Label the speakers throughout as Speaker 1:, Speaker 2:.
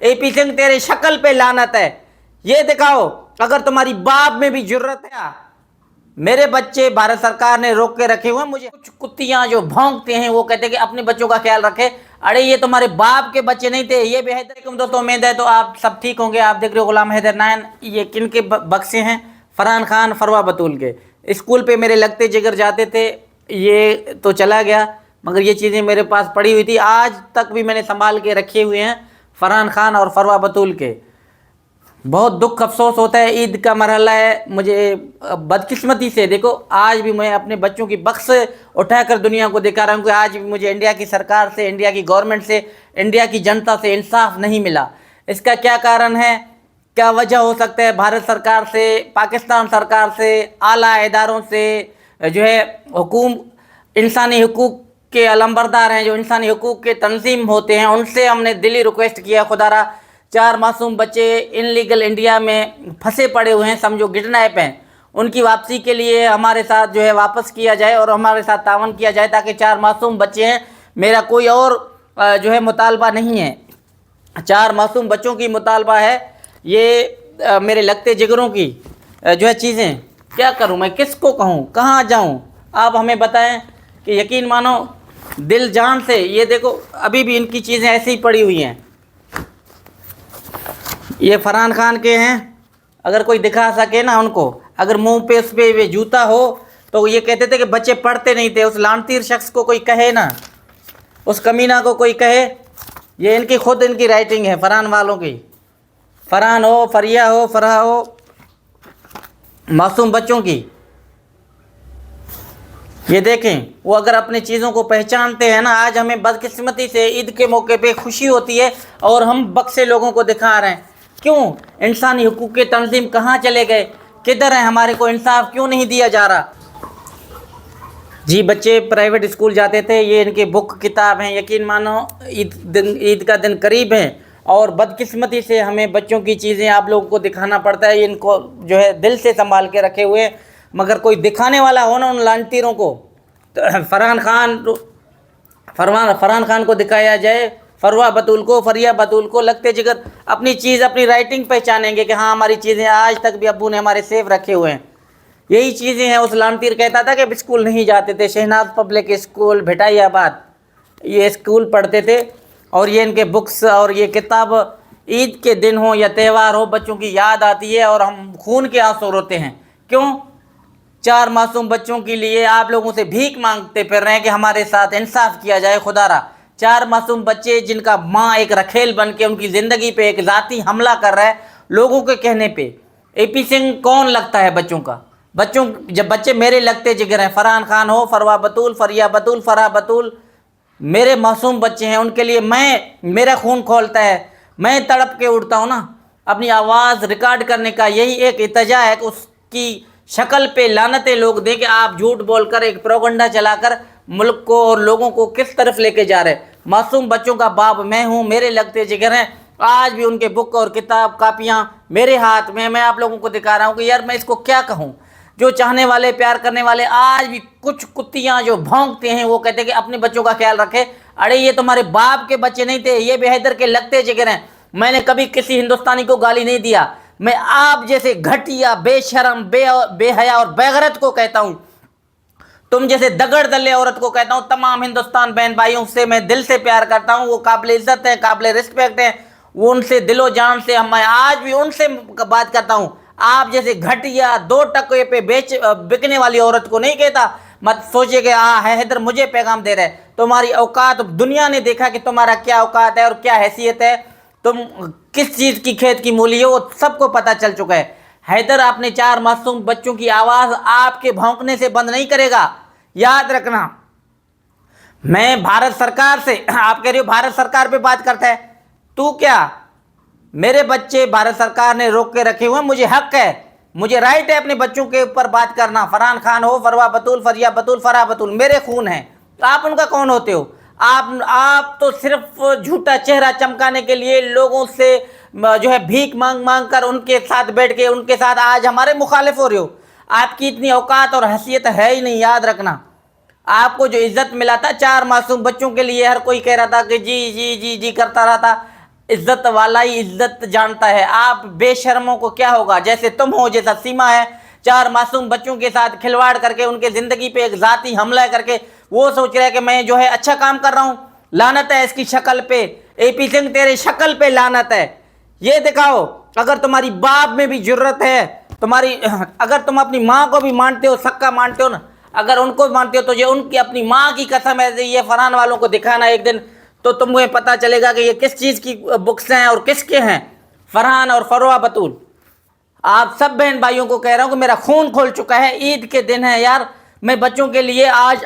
Speaker 1: اے پی سنگھ تیرے شکل پہ لعنت ہے، یہ دکھاؤ اگر تمہاری باپ میں بھی جرت ہے۔ میرے بچے بھارت سرکار نے روک کے رکھے ہوئے ہیں، مجھے کچھ کتیاں جو بھونکتے ہیں وہ کہتے ہیں کہ اپنے بچوں کا خیال رکھے۔ ارے یہ تمہارے باپ کے بچے نہیں تھے، یہ بھی حیدر تو امید ہے تو آپ سب ٹھیک ہوں گے۔ آپ دیکھ رہے ہو غلام حیدر 9، یہ کن کے بکسے ہیں؟ فرحان خان فروا بطول کے۔ اسکول پہ میرے لگتے جگر جاتے تھے، یہ تو چلا گیا مگر یہ چیزیں میرے پاس پڑی ہوئی تھی، آج تک بھی میں نے سنبھال کے رکھے ہوئے ہیں، فرحان خان اور فروا بطول کے۔ بہت دکھ افسوس ہوتا ہے، عید کا مرحلہ ہے، مجھے بدقسمتی سے دیکھو آج بھی میں اپنے بچوں کی بکس اٹھا کر دنیا کو دکھا رہا ہوں کہ آج بھی مجھے انڈیا کی سرکار سے، انڈیا کی گورنمنٹ سے، انڈیا کی جنتا سے انصاف نہیں ملا۔ اس کا کیا کارن ہے، کیا وجہ ہو سکتا ہے؟ بھارت سرکار سے، پاکستان سرکار سے، اعلیٰ اداروں سے، جو ہے انسانی حقوق کے علمبردار ہیں، جو انسانی حقوق کے تنظیم ہوتے ہیں، ان سے ہم نے دلی ریکویسٹ کیا، خدا را 4 معصوم بچے انلیگل انڈیا میں پھنسے پڑے ہوئے ہیں، سمجھو کڈنیپ ہیں، ان کی واپسی کے لیے ہمارے ساتھ جو ہے واپس کیا جائے اور ہمارے ساتھ تعاون کیا جائے، تاکہ 4 معصوم بچے ہیں، میرا کوئی اور جو ہے مطالبہ نہیں ہے، 4 معصوم بچوں کی مطالبہ ہے، یہ میرے لگتے جگروں کی جو ہے چیزیں۔ کیا کروں میں، کس کو کہوں، کہاں جاؤں؟ آپ ہمیں بتائیں کہ یقین مانو دل جان سے، یہ دیکھو ابھی بھی ان کی چیزیں ایسی ہی پڑی ہوئی ہیں، یہ فرحان خان کے ہیں، اگر کوئی دکھا سکے نا ان کو، اگر منہ پہ اس پہ جوتا ہو تو یہ کہتے تھے کہ بچے پڑھتے نہیں تھے، اس لعنتی شخص کو کوئی کہے نا، اس کمینہ کو کوئی کہے، یہ ان کی خود ان کی رائٹنگ ہے فرحان والوں کی، فرحان ہو، فریا ہو، فرح ہو، معصوم بچوں کی۔ یہ دیکھیں وہ اگر اپنی چیزوں کو پہچانتے ہیں نا، آج ہمیں بدقسمتی سے عید کے موقع پہ خوشی ہوتی ہے اور ہم بکسے لوگوں کو دکھا رہے ہیں، کیوں؟ انسانی حقوق کے تنظیم کہاں چلے گئے، کدھر ہیں؟ ہمارے کو انصاف کیوں نہیں دیا جا رہا؟ جی بچے پرائیویٹ اسکول جاتے تھے، یہ ان کے بک کتاب ہیں، یقین مانو عید کا دن قریب ہے اور بدقسمتی سے ہمیں بچوں کی چیزیں آپ لوگوں کو دکھانا پڑتا ہے، ان کو جو ہے دل سے سنبھال کے رکھے ہوئے، مگر کوئی دکھانے والا ہو نا ان لعنتیروں کو، فرحان خان کو دکھایا جائے، فروا بطول کو، فریا بطول کو، لگتے جگر اپنی چیز، اپنی رائٹنگ پہچانیں گے کہ ہاں ہماری چیزیں آج تک بھی ابو نے ہمارے سیف رکھے ہوئے ہیں۔ یہی چیزیں ہیں، اس لعنتیر کہتا تھا کہ اسکول نہیں جاتے تھے، شہناز پبلک اسکول بھٹائی آباد، یہ اسکول پڑھتے تھے، اور یہ ان کے بکس اور یہ کتاب عید کے دن ہو یا تہوار ہو بچوں کی یاد آتی ہے اور ہم خون کے آنسو روتے ہیں۔ کیوں؟ 4 معصوم بچوں کے لیے آپ لوگوں سے بھیک مانگتے پھر رہے ہیں کہ ہمارے ساتھ انصاف کیا جائے، خدا را 4 معصوم بچے جن کا ماں ایک رکھیل بن کے ان کی زندگی پہ ایک ذاتی حملہ کر رہا ہے لوگوں کے کہنے پہ۔ اے پی سنگھ کون لگتا ہے بچوں کا؟ جب بچے میرے لگتے جگر ہیں، فرحان خان ہو، فروا بطول، فریا بطول، فرح بطول، میرے معصوم بچے ہیں، ان کے لیے میرا خون کھولتا ہے، میں تڑپ کے اٹھتا ہوں نا، اپنی آواز ریکارڈ کرنے کا یہی ایک اتجا ہے کہ اس کی شکل پہ لعنتیں لوگ دیں کہ آپ جھوٹ بول کر ایک پروگنڈا چلا کر ملک کو اور لوگوں کو کس طرف لے کے جا رہے۔ معصوم بچوں کا باپ میں ہوں، میرے لگتے جگر ہیں، آج بھی ان کے بک اور کتاب کاپیاں میرے ہاتھ میں، میں آپ لوگوں کو دکھا رہا ہوں کہ یار میں اس کو کیا کہوں۔ جو چاہنے والے، پیار کرنے والے، آج بھی کچھ کتیاں جو بھونکتے ہیں وہ کہتے ہیں کہ اپنے بچوں کا خیال رکھے۔ ارے یہ تمہارے باپ کے بچے نہیں تھے، یہ بے حیدر کے لگتے جگر ہیں۔ میں نے کبھی کسی ہندوستانی کو گالی نہیں دیا، میں آپ جیسے گھٹیا، بے شرم، بے حیا اور بے غیرت کو کہتا ہوں، تم جیسے دگڑ دلے عورت کو کہتا ہوں۔ تمام ہندوستان بہن بھائیوں سے میں دل سے پیار کرتا ہوں، وہ قابل عزت ہیں، قابل رسپیکٹ ہیں، وہ ان سے دل و جان سے میں آج بھی ان سے بات کرتا ہوں۔ آپ جیسے گھٹیا 2 ٹکے پہ بکنے والی عورت کو نہیں کہتا۔ مت سوچے کہ حیدر مجھے پیغام دے رہے، تمہاری اوقات دنیا نے دیکھا کہ تمہارا کیا اوقات ہے اور کیا حیثیت ہے، تم کس چیز کی کھیت کی مولی ہو، وہ سب کو پتہ چل چکا ہے۔ حیدر اپنے 4 معصوم بچوں کی آواز آپ کے بھونکنے سے بند نہیں کرے گا، یاد رکھنا۔ میں بھارت سرکار سے، آپ کہہ رہے ہو بھارت سرکار پہ بات کرتا ہے، تو کیا؟ میرے بچے بھارت سرکار نے روک کے رکھے ہوئے ہیں، مجھے حق ہے، مجھے رائٹ ہے اپنے بچوں کے اوپر بات کرنا۔ فرحان خان ہو، فروا بطول، فریا بطول، فرح بطول، میرے خون ہیں، آپ ان کا کون ہوتے ہو؟ آپ تو صرف جھوٹا چہرہ چمکانے کے لیے لوگوں سے جو ہے بھیک مانگ مانگ کر ان کے ساتھ بیٹھ کے ان کے ساتھ آج ہمارے مخالف ہو رہے ہو۔ آپ کی اتنی اوقات اور حیثیت ہے ہی نہیں، یاد رکھنا۔ آپ کو جو عزت ملا تھا 4 معصوم بچوں کے لیے، ہر کوئی کہہ رہا تھا کہ جی جی جی جی کرتا رہا تھا، عزت والا ہی عزت جانتا ہے. آپ بے شرموں کو کیا ہوگا؟ جیسے تم ہو، جیسا سیما ہے، 4 معصوم بچوں کے ساتھ کھلواڑ کر کے ان کے زندگی پہ ایک ذاتی حملہ کر کے وہ سوچ رہا ہے کہ میں جو ہے اچھا کام کر رہا ہوں. لعنت ہے اس کی شکل پہ. اے پی سنگھ تیرے شکل پہ لعنت ہے. یہ دکھاؤ اگر تمہاری باپ میں بھی جرت ہے، اگر تم اپنی ماں کو بھی مانتے ہو، سکا مانتے ہو نا، اگر ان کو مانتے ہو تو یہ ان کی اپنی ماں کی قسم ہے. یہ فرحان والوں کو دکھانا ایک دن تو تمہیں پتہ چلے گا کہ یہ کس چیز کی بکس ہیں اور کس کے ہیں. فرحان اور فروہ بتول، آپ سب بہن بھائیوں کو کہہ رہا ہوں کہ میرا خون کھول چکا ہے. عید کے دن ہے یار، میں بچوں کے لیے آج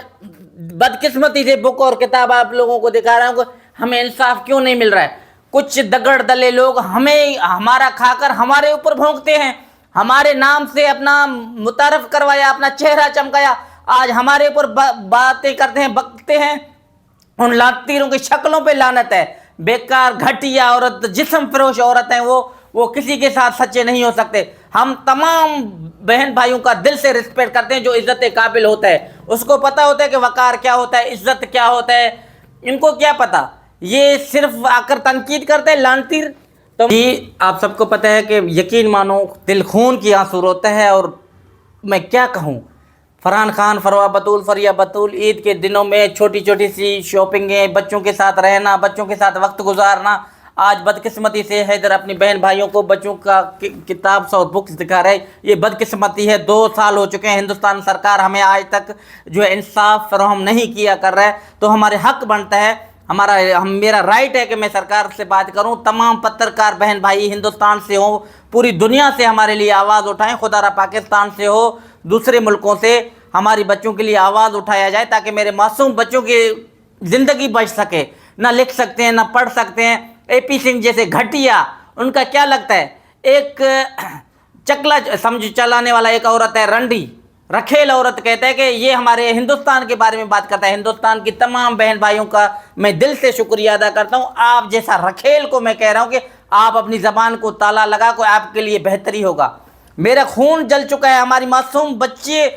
Speaker 1: بدقسمتی سے بک اور کتاب آپ لوگوں کو دکھا رہا ہوں کہ ہمیں انصاف کیوں نہیں مل رہا ہے. کچھ دگڑ دلے لوگ ہمارا کھا کر ہمارے اوپر بھونکتے ہیں، ہمارے نام سے اپنا متعارف کروایا، اپنا چہرہ چمکایا، آج ہمارے اوپر باتیں کرتے ہیں، بکتے ہیں. ان لاتیروں کی شکلوں پہ لعنت ہے. بیکار گھٹیا عورت، جسم فروش عورت ہیں وہ کسی کے ساتھ سچے نہیں ہو سکتے. ہم تمام بہن بھائیوں کا دل سے رسپیکٹ کرتے ہیں جو عزت قابل ہوتا ہے. اس کو پتہ ہوتا ہے کہ وقار کیا ہوتا ہے، عزت کیا ہوتا ہے. ان کو کیا پتہ، یہ صرف آ کر تنقید کرتے ہیں لعنتیر. تو آپ سب کو پتہ ہے کہ یقین مانو دل خون کی آنسو روتا ہے. اور میں کیا کہوں، فرحان خان، فروہ بتول، فریہ بتول، عید کے دنوں میں چھوٹی چھوٹی سی شاپنگیں، بچوں کے ساتھ رہنا، بچوں کے ساتھ وقت گزارنا. آج بدقسمتی سے حیدر اپنی بہن بھائیوں کو بچوں کا کتاب اور بکس دکھا رہے. یہ بدقسمتی ہے. 2 سال ہو چکے ہیں ہندوستان سرکار ہمیں آج تک جو ہے انصاف فراہم نہیں کیا کر رہا ہے. تو ہمارے حق بنتا ہے، میرا رائٹ ہے کہ میں سرکار سے بات کروں. تمام پترکار بہن بھائی ہندوستان سے ہوں، پوری دنیا سے ہمارے لیے آواز اٹھائیں. خدا را پاکستان سے ہو، دوسرے ملکوں سے ہماری بچوں کے لیے آواز اٹھایا جائے تاکہ میرے معصوم بچوں کی زندگی بچ سکے. نہ لکھ سکتے ہیں، نہ پڑھ سکتے ہیں. اے پی سنگھ جیسے گھٹیا، ان کا کیا لگتا ہے؟ ایک چکلا سمجھ چلانے والا ایک عورت ہے، رنڈی رکھیل عورت، کہتا ہے کہ یہ ہمارے ہندوستان کے بارے میں بات کرتا ہے. ہندوستان کی تمام بہن بھائیوں کا میں دل سے شکریہ ادا کرتا ہوں. آپ جیسا رکھیل کو میں کہہ رہا ہوں کہ آپ اپنی زبان کو تالا لگا کو، آپ کے لیے بہتری ہوگا. میرا خون جل چکا ہے. ہماری معصوم بچے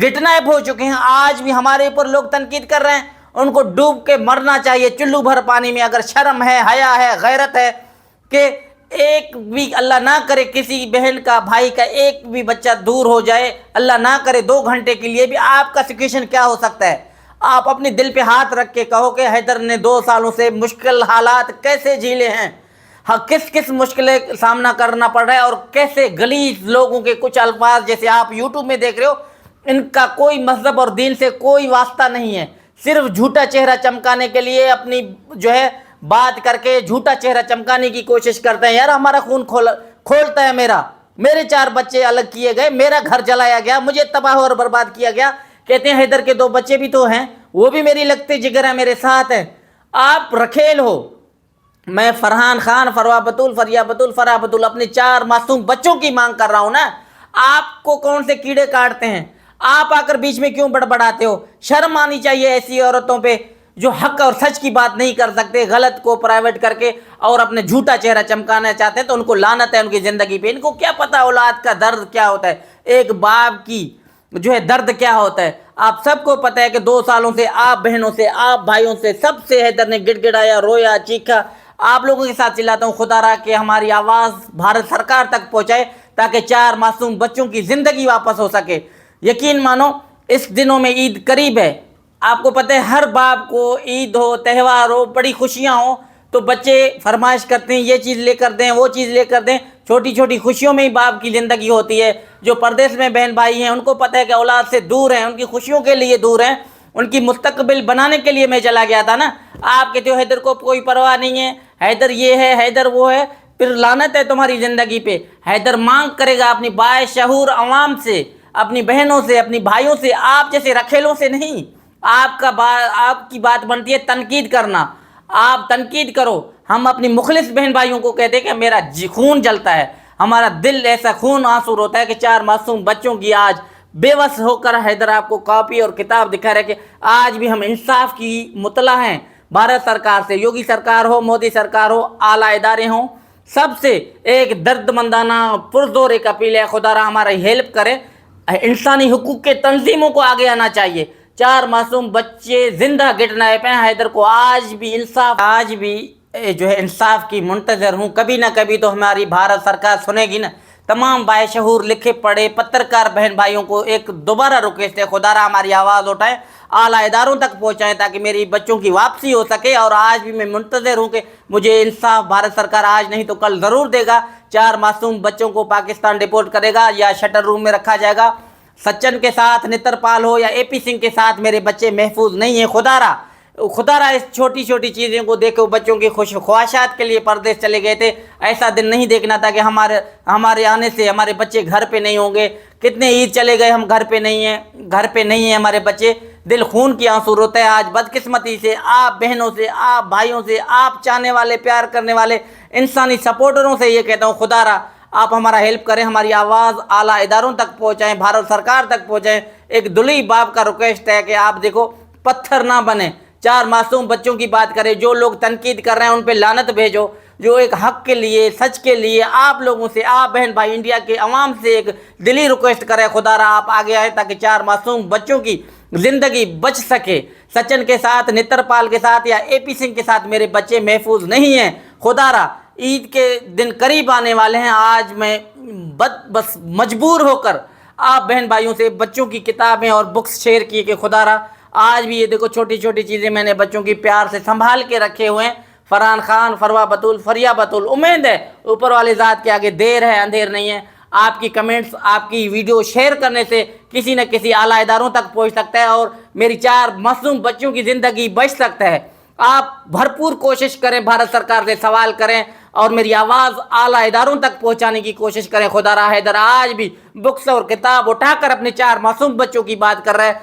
Speaker 1: گٹنائپ ہو چکے ہیں. آج بھی ہمارے اوپر لوگ تنقید کر رہے ہیں. ان کو ڈوب کے مرنا چاہیے چلو بھر پانی میں. اگر شرم ہے، حیا ہے، غیرت ہے کہ ایک بھی اللہ نہ کرے کسی بہن کا، بھائی کا ایک بھی بچہ دور ہو جائے، اللہ نہ کرے 2 گھنٹے کے لیے بھی، آپ کا سچویشن کیا ہو سکتا ہے؟ آپ اپنے دل پہ ہاتھ رکھ کے کہو کہ حیدر نے 2 سالوں سے مشکل حالات کیسے جھیلے ہیں، کس مشکلیں سامنا کرنا پڑ رہا ہے، اور کیسے غلیظ لوگوں کے کچھ الفاظ جیسے آپ یوٹیوب میں دیکھ رہے ہو، ان کا کوئی مذہب اور دین سے کوئی واسطہ نہیں ہے. صرف جھوٹا چہرہ چمکانے کے لیے اپنی جو ہے بات کر کے جھوٹا چہرہ چمکانے کی کوشش کرتے ہیں. یار ہمارا خون کھولتا ہے. میرے 4 بچے الگ کیے گئے، میرا گھر جلایا گیا، مجھے تباہ اور برباد کیا گیا. کہتے ہیں حیدر کے 2 بچے بھی تو ہیں، وہ بھی میری لگتے جگر ہیں، میرے ساتھ ہیں. آپ رکھیل ہو. میں فرحان خان، فروہ بتول، فریہ بتول، فرح بتول اپنے 4 معصوم بچوں کی مانگ کر رہا ہوں نا. آپ کو کون سے کیڑے کاٹتے ہیں؟ آپ آ کر بیچ میں کیوں بڑبڑاتے ہو؟ شرم آنی چاہیے ایسی عورتوں پہ جو حق اور سچ کی بات نہیں کر سکتے، غلط کو پرائیویٹ کر کے اور اپنے جھوٹا چہرہ چمکانا چاہتے ہیں. تو ان کو لعنت ہے ان کی زندگی پہ. ان کو کیا پتہ اولاد کا درد کیا ہوتا ہے، ایک باپ کی جو ہے درد کیا ہوتا ہے. آپ سب کو پتہ ہے کہ 2 سالوں سے آپ بہنوں سے، آپ بھائیوں سے، سب سے حیدر نے گڑ گڑایا، رویا، چیخا. آپ لوگوں کے ساتھ چلاتا ہوں. خدا را کہ ہماری آواز بھارت سرکار تک پہنچائے تاکہ 4 معصوم بچوں کی زندگی واپس ہو سکے. یقین مانو اس دنوں میں عید قریب ہے. آپ کو پتہ ہے ہر باپ کو عید ہو، تہوار ہو، بڑی خوشیاں ہوں تو بچے فرمائش کرتے ہیں یہ چیز لے کر دیں، وہ چیز لے کر دیں. چھوٹی چھوٹی خوشیوں میں ہی باپ کی زندگی ہوتی ہے. جو پردیس میں بہن بھائی ہیں ان کو پتہ ہے کہ اولاد سے دور ہیں، ان کی خوشیوں کے لیے دور ہیں، ان کی مستقبل بنانے کے لیے میں چلا گیا تھا نا. آپ کہتے ہو حیدر کو کوئی پرواہ نہیں ہے، حیدر یہ ہے، حیدر وہ ہے. پھر لعنت ہے تمہاری زندگی پہ. حیدر مانگ کرے گا اپنی باشعور عوام سے، اپنی بہنوں سے، اپنی بھائیوں سے، آپ جیسے رکھیلوں سے نہیں. آپ کی بات بنتی ہے تنقید کرنا. آپ تنقید کرو. ہم اپنی مخلص بہن بھائیوں کو کہتے ہیں کہ میرا خون جلتا ہے، ہمارا دل ایسا خون آنسو روتا ہے کہ 4 معصوم بچوں کی آج بے بس ہو کر حیدر آپ کو کاپی اور کتاب دکھا رہے کہ آج بھی ہم انصاف کی مطلع ہیں. بھارت سرکار سے، یوگی سرکار ہو، مودی سرکار ہو، اعلیٰ ادارے ہوں، سب سے ایک درد مندانہ پرزور ایک اپیل ہے، خدا را ہماری ہیلپ کرے. انسانی حقوق کے تنظیموں کو آگے آنا چاہیے. 4 معصوم بچے زندہ گٹنائپ ہیں. حیدر کو آج بھی انصاف، آج بھی جو ہے انصاف کی منتظر ہوں. کبھی نہ کبھی تو ہماری بھارت سرکار سنے گی نا. تمام باشعور لکھے پڑھے پترکار بہن بھائیوں کو ایک دوبارہ ریکویسٹ ہے، خدا را ہماری آواز اٹھائیں، اعلیٰ اداروں تک پہنچائیں تاکہ میری بچوں کی واپسی ہو سکے. اور آج بھی میں منتظر ہوں کہ مجھے انصاف بھارت سرکار آج نہیں تو کل ضرور دے گا. 4 معصوم بچوں کو پاکستان ڈیپورٹ کرے گا یا شٹر روم میں رکھا جائے گا. سچن کے ساتھ نتر پال ہو یا اے پی سنگھ کے ساتھ میرے بچے محفوظ نہیں ہیں. خدا را اس چھوٹی چھوٹی چیزوں کو دیکھو. بچوں کی خواہشات کے لیے پردیس چلے گئے تھے. ایسا دن نہیں دیکھنا تھا کہ ہمارے آنے سے ہمارے بچے گھر پہ نہیں ہوں گے. کتنے عید چلے گئے ہم گھر پہ نہیں ہیں ہمارے بچے. دل خون کی آنسو روتا ہے. آج بدقسمتی سے آپ بہنوں سے، آپ بھائیوں سے، آپ چاہنے والے، پیار کرنے والے انسانی سپورٹروں سے یہ کہتا ہوں، خدا را آپ ہمارا ہیلپ کریں، ہماری آواز اعلیٰ اداروں تک پہنچائیں، بھارت سرکار تک پہنچائیں. ایک دلی باپ کا ریکویسٹ ہے کہ آپ دیکھو پتھر نہ بنیں. 4 معصوم بچوں کی بات کریں. جو لوگ تنقید کر رہے ہیں ان پہ لعنت بھیجو. جو ایک حق کے لیے، سچ کے لیے آپ لوگوں سے، آپ بہن بھائی انڈیا کے عوام سے ایک دلی ریکویسٹ کرے، خدا را آپ آگے آئیں تاکہ 4 معصوم بچوں کی زندگی بچ سکے. سچن کے ساتھ، نتر پال کے ساتھ یا اے پی سنگھ کے ساتھ میرے بچے محفوظ نہیں ہیں. خدا را عید کے دن قریب آنے والے ہیں. آج میں بس مجبور ہو کر آپ بہن بھائیوں سے بچوں کی کتابیں اور بکس شیئر کی کہ خدا را آج بھی یہ دیکھو چھوٹی چھوٹی چیزیں میں نے بچوں کی پیار سے سنبھال کے رکھے ہوئے ہیں. فرحان خان، فروا بطول، فریا بطول. امید ہے اوپر والے ذات کے آگے دیر ہے اندھیر نہیں ہے. آپ کی کمنٹس، آپ کی ویڈیو شیئر کرنے سے کسی نہ کسی اعلیٰ اداروں تک پہنچ سکتا ہے اور میری 4 معصوم بچوں کی زندگی بچ سکتا ہے. آپ بھرپور کوشش کریں، بھارت سرکار سے سوال کریں اور میری آواز اعلیٰ اداروں تک پہنچانے کی کوشش کریں. خدا را حیدر آج بھی بکس اور کتاب اٹھا کر اپنے 4 معصوم بچوں کی بات کر رہا ہے.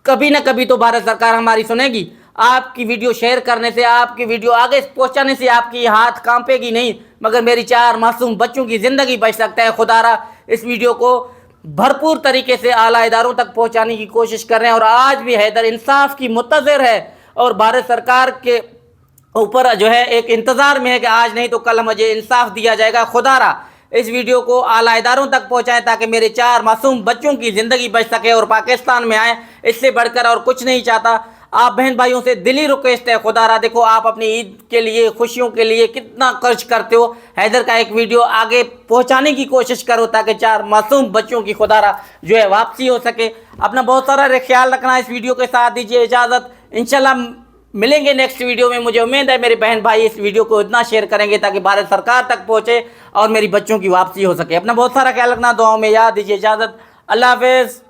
Speaker 1: کبھی نہ کبھی تو بھارت سرکار ہماری سنے گی. آپ کی ویڈیو شیئر کرنے سے، آپ کی ویڈیو آگے پہنچانے سے آپ کی ہاتھ کانپے گی نہیں، مگر میری 4 معصوم بچوں کی زندگی بچ سکتا ہے. خدا را اس ویڈیو کو بھرپور طریقے سے اعلیٰ اداروں تک پہنچانے کی کوشش کر رہے ہیں. اور آج بھی حیدر انصاف کی منتظر ہے اور بھارت سرکار کے اوپر جو ہے ایک انتظار میں ہے کہ آج نہیں تو کل مجھے انصاف دیا جائے گا. خدا را اس ویڈیو کو اعلیٰ اداروں تک پہنچائیں تاکہ میرے 4 معصوم بچوں کی زندگی بچ سکے اور پاکستان میں آئیں. اس سے بڑھ کر اور کچھ نہیں چاہتا. آپ بہن بھائیوں سے دلی ریکویسٹ ہے، خدا را دیکھو آپ اپنی عید کے لیے، خوشیوں کے لیے کتنا خرچ کرتے ہو. حیدر کا ایک ویڈیو آگے پہنچانے کی کوشش کرو تاکہ 4 معصوم بچوں کی خدا را جو ہے واپسی ہو سکے. اپنا بہت سارا خیال رکھنا. اس ویڈیو کے ساتھ دیجیے اجازت. انشاءاللہ ملیں گے نیکسٹ ویڈیو میں. مجھے امید ہے میرے بہن بھائی اس ویڈیو کو اتنا شیئر کریں گے تاکہ بھارت سرکار تک پہنچے اور میری بچوں کی واپسی ہو سکے. اپنا بہت سارا خیال رکھنا. دعاؤں میں یاد دیجیے. اجازت. اللہ حافظ.